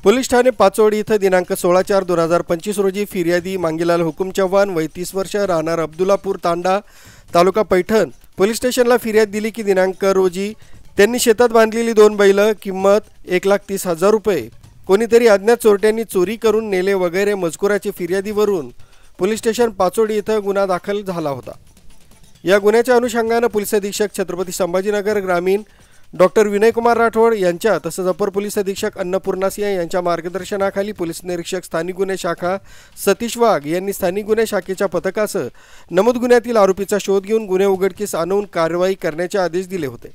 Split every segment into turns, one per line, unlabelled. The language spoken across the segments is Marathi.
पोलीस ठाणे पाचोड इथं दिनांक 16/4/2025 रोजी फिर्यादी मांगीलाल हुकुम चव्हाण वय 30 वर्ष राहणार अब्दुल्लापूर तांडा तालुका पैठण पोलीस स्टेशनला फिर्याद दिली की दिनांक रोजी त्यांनी शेतात बांधलेली 2 बैल किंमत 1,30,000 रुपये कोणीतरी अज्ञात चोरट्यांनी चोरी करून नेले वगैरे मजकुराची फिर्यादीवरून पोलीस स्टेशन पाचोड इथं गुन्हा दाखल झाला होता। या गुन्ह्याच्या अनुषंगाने पोलीस अधीक्षक छत्रपती संभाजीनगर ग्रामीण डॉक्टर विनयकुमार राठोड यांच्या तसंच अपर पोलीस अधीक्षक अन्नपूर्णा सिंह यांच्या मार्गदर्शनाखाली पोलीस निरीक्षक स्थानिक गुन्हे शाखा सतीश वाघ यांनी स्थानिक गुन्हे शाखेच्या पथकासह नमूद गुन्ह्यातील आरोपीचा शोध घेऊन गुन्हे उघडकीस आणून कारवाई करण्याचे आदेश दिले होते।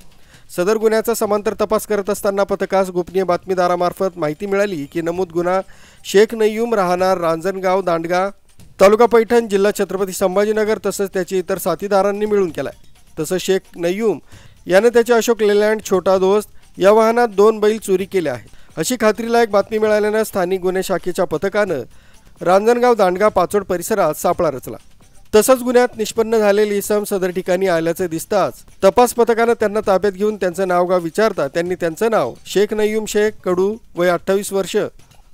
सदर गुन्ह्याचा समांतर तपास करत असताना पथकास गोपनीय बातमीदारामार्फत माहिती मिळाली की नमूद गुन्हा शेख नय्यूम राहणार रांजणगाव दांडगा तालुका पैठण जिल्हा छत्रपती संभाजीनगर तसंच त्याचे इतर साथीदारांनी मिळून केलाय। तसंच शेख नय्यूम याने त्याचे अशोक लेलँड छोटा दोस्त या वाहनात 2 बैल चोरी केले आहेत अशी खात्रीलायक बातमी मिळाल्याने स्थानिक गुन्हे शाखेच्या पथकाने रांजणगाव दांडगा पाचोड परिसरात सापळा रचला। तसंच गुन्ह्यात निष्पन्न झालेले इसम सदर ठिकाणी आल्याचे दिसताच तपास पथकाने त्यांना ताब्यात घेऊन त्यांचे नाव गाव विचारता त्यांनी त्यांचे नाव शेख नय्यूम शेख कडू वय 28 वर्ष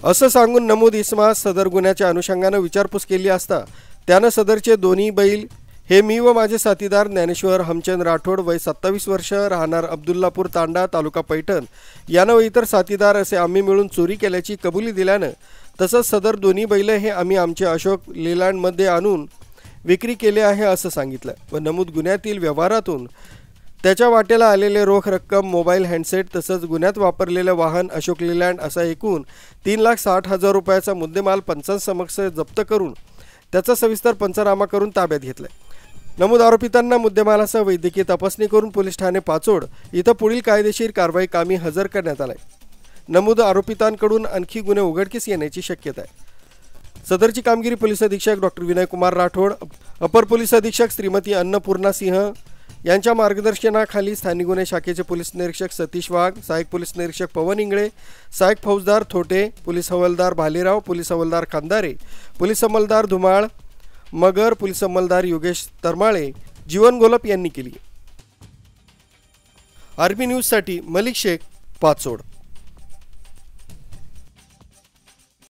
असं सांगून नमूद इसमास सदर गुन्ह्याच्या अनुषंगाने विचारपूस केली असता त्याने सदरचे दोन्ही बैल हे मी व माझे साथीदार ज्ञानेश्वर हमचंद राठोड वय 27 वर्ष राहणार अब्दुल्लापूर तांडा तालुका पैठण यानं व इतर साथीदार असे आम्ही मिळून चोरी केल्याची कबुली दिल्यानं तसंच सदर दोन्ही बैल हे आम्ही आमचे अशोक लेलँडमध्ये आणून विक्री केले आहे असं सांगितलं व नमूद गुन्ह्यातील व्यवहारातून त्याच्या वाट्याला आलेले रोख रक्कम मोबाईल हँडसेट तसंच गुन्ह्यात वापरलेले वाहन अशोक लेलँड असा एकूण 3,60,000 रुपयाचा मुद्देमाल पंचांसमक्ष जप्त करून त्याचा सविस्तर पंचनामा करून ताब्यात घेतलाय। नमूद आरोपितांना मुद्देमालासह वैद्यकीय तपासणी करून पोलीस ठाणे पाचोड इथं पुढील कायदेशीर कारवाई कामी हजर करण्यात आलाय। नमूद आरोपितांकडून आणखी गुन्हे उघडकीस येण्याची शक्यता आहे। सदरची कामगिरी पोलीस अधीक्षक डॉक्टर विनयकुमार राठोड अपर पोलीस अधीक्षक श्रीमती अन्नपूर्णा सिंह यांच्या मार्गदर्शनाखाली स्थानिक गुन्हे शाखेचे पोलीस निरीक्षक सतीश वाघ सहाय्यक पोलीस निरीक्षक पवन इंगळे सहाय्यक फौजदार थोटे पोलीस हवालदार भालेराव पोलीस हवालदार खांदारे पोलीस अंमलदार धुमाळ मगर पोलीस अंमलदार योगेश तरमाळे जीवन गोलप यांनी केली। आर्मी न्यूजसाठी मलिक शेख पाचोड।